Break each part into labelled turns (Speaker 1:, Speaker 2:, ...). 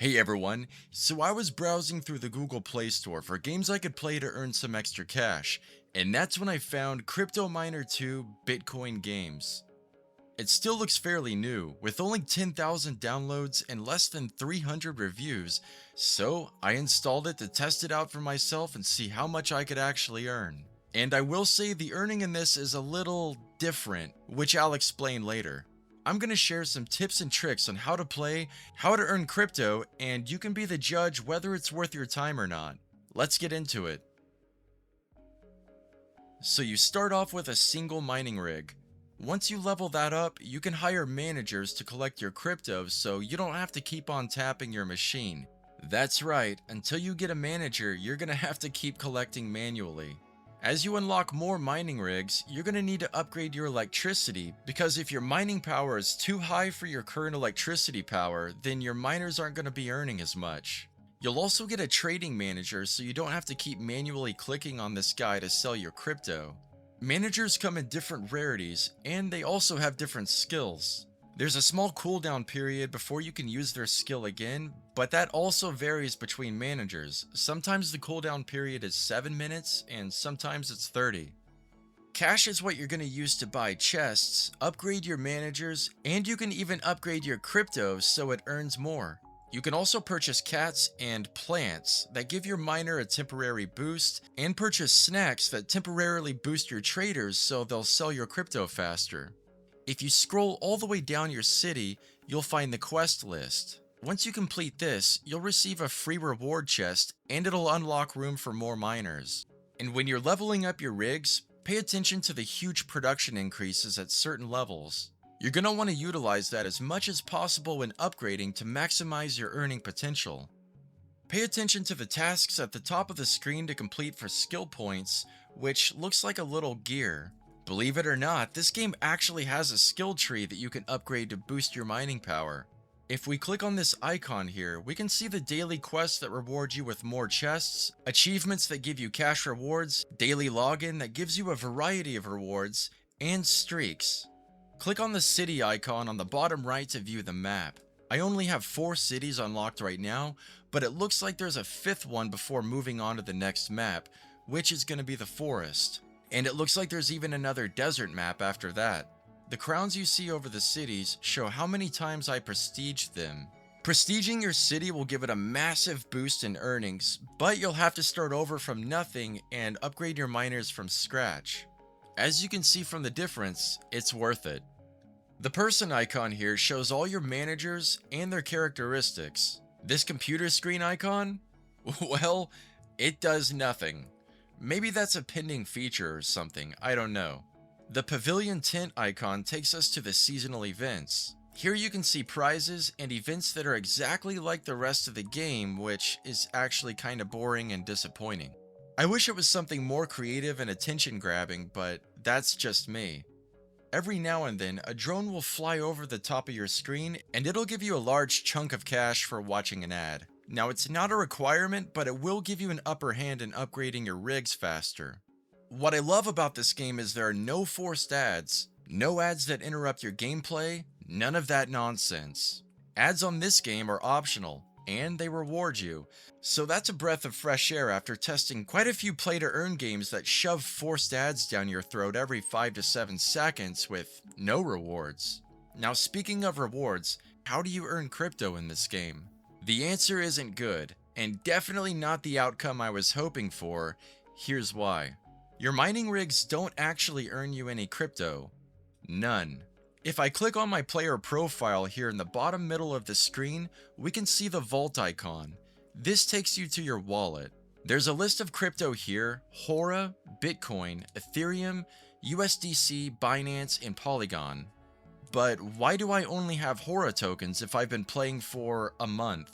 Speaker 1: Hey everyone, so I was browsing through the Google Play Store for games I could play to earn some extra cash, and that's when I found Crypto Miner 2 Bitcoin Games. It still looks fairly new, with only 10,000 downloads and less than 300 reviews, so I installed it to test it out for myself and see how much I could actually earn. And I will say the earning in this is a little different, which I'll explain later. I'm going to share some tips and tricks on how to play, how to earn crypto, and you can be the judge whether it's worth your time or not. Let's get into it. So you start off with a single mining rig. Once you level that up, you can hire managers to collect your crypto so you don't have to keep on tapping your machine. That's right, until you get a manager, you're going to have to keep collecting manually. As you unlock more mining rigs, you're going to need to upgrade your electricity, because if your mining power is too high for your current electricity power, then your miners aren't going to be earning as much. You'll also get a trading manager so you don't have to keep manually clicking on this guy to sell your crypto. Managers come in different rarities, and they also have different skills. There's a small cooldown period before you can use their skill again, but that also varies between managers. Sometimes the cooldown period is 7 minutes, and sometimes it's 30. Cash is what you're going to use to buy chests, upgrade your managers, and you can even upgrade your crypto so it earns more. You can also purchase cats and plants that give your miner a temporary boost, and purchase snacks that temporarily boost your traders so they'll sell your crypto faster. If you scroll all the way down your city, you'll find the quest list. Once you complete this, you'll receive a free reward chest, and it'll unlock room for more miners. And when you're leveling up your rigs, pay attention to the huge production increases at certain levels. You're going to want to utilize that as much as possible when upgrading to maximize your earning potential. Pay attention to the tasks at the top of the screen to complete for skill points, which looks like a little gear. Believe it or not, this game actually has a skill tree that you can upgrade to boost your mining power. If we click on this icon here, we can see the daily quests that reward you with more chests, achievements that give you cash rewards, daily login that gives you a variety of rewards, and streaks. Click on the city icon on the bottom right to view the map. I only have 4 cities unlocked right now, but it looks like there's a 5th one before moving on to the next map, which is going to be the forest. And it looks like there's even another desert map after that. The crowns you see over the cities show how many times I prestiged them. Prestiging your city will give it a massive boost in earnings, but you'll have to start over from nothing and upgrade your miners from scratch. As you can see from the difference, it's worth it. The person icon here shows all your managers and their characteristics. This computer screen icon? Well, it does nothing. Maybe that's a pending feature or something, I don't know. The pavilion tent icon takes us to the seasonal events. Here you can see prizes and events that are exactly like the rest of the game, which is actually kinda boring and disappointing. I wish it was something more creative and attention grabbing, but that's just me. Every now and then, a drone will fly over the top of your screen, and it'll give you a large chunk of cash for watching an ad. Now, it's not a requirement, but it will give you an upper hand in upgrading your rigs faster. What I love about this game is there are no forced ads, no ads that interrupt your gameplay, none of that nonsense. Ads on this game are optional, and they reward you. So that's a breath of fresh air after testing quite a few play-to-earn games that shove forced ads down your throat every 5 to 7 seconds with no rewards. Now, speaking of rewards, how do you earn crypto in this game? The answer isn't good, and definitely not the outcome I was hoping for. Here's why. Your mining rigs don't actually earn you any crypto. None. If I click on my player profile here in the bottom middle of the screen, we can see the vault icon. This takes you to your wallet. There's a list of crypto here: Hora, Bitcoin, Ethereum, USDC, Binance, and Polygon. But why do I only have Hora tokens if I've been playing for a month?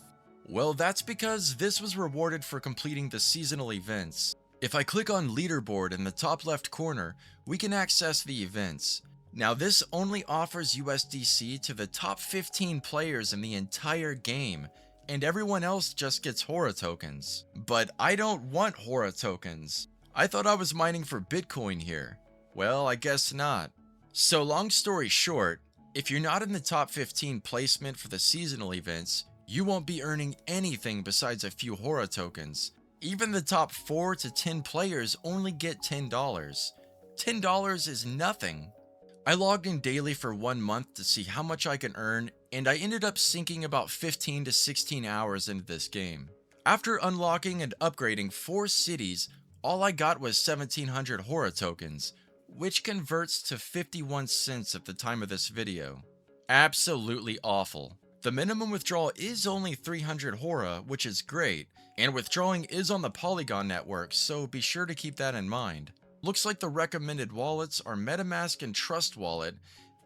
Speaker 1: Well, that's because this was rewarded for completing the seasonal events. If I click on leaderboard in the top left corner, we can access the events. Now, this only offers USDC to the top 15 players in the entire game, and everyone else just gets Hora tokens. But I don't want Hora tokens. I thought I was mining for Bitcoin here. Well, I guess not. So long story short, if you're not in the top 15 placement for the seasonal events, you won't be earning anything besides a few Hora tokens. Even the top 4 to 10 players only get $10. $10 is nothing. I logged in daily for 1 month to see how much I can earn, and I ended up sinking about 15 to 16 hours into this game. After unlocking and upgrading 4 cities, all I got was 1700 Hora tokens, which converts to 51 cents at the time of this video. Absolutely awful. The minimum withdrawal is only 300 Hora, which is great, and withdrawing is on the Polygon network, so be sure to keep that in mind. Looks like the recommended wallets are MetaMask and Trust Wallet,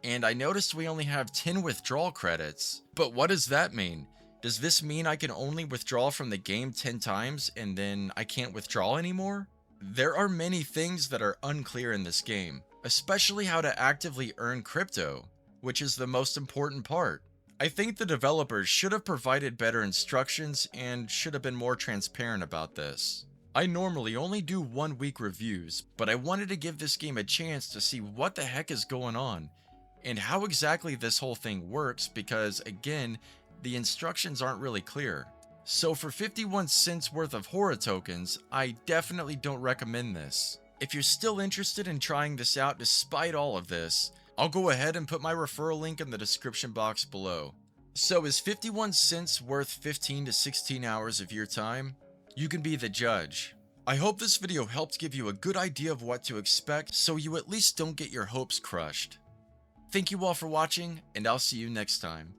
Speaker 1: and I noticed we only have 10 withdrawal credits. But what does that mean? Does this mean I can only withdraw from the game 10 times and then I can't withdraw anymore? There are many things that are unclear in this game, especially how to actively earn crypto, which is the most important part. I think the developers should have provided better instructions and should have been more transparent about this. I normally only do 1 week reviews, but I wanted to give this game a chance to see what the heck is going on and how exactly this whole thing works because, again, the instructions aren't really clear. So for 51 cents worth of Hora tokens, I definitely don't recommend this. If you're still interested in trying this out despite all of this, I'll go ahead and put my referral link in the description box below. So is 51 cents worth 15 to 16 hours of your time? You can be the judge. I hope this video helped give you a good idea of what to expect so you at least don't get your hopes crushed. Thank you all for watching, and I'll see you next time.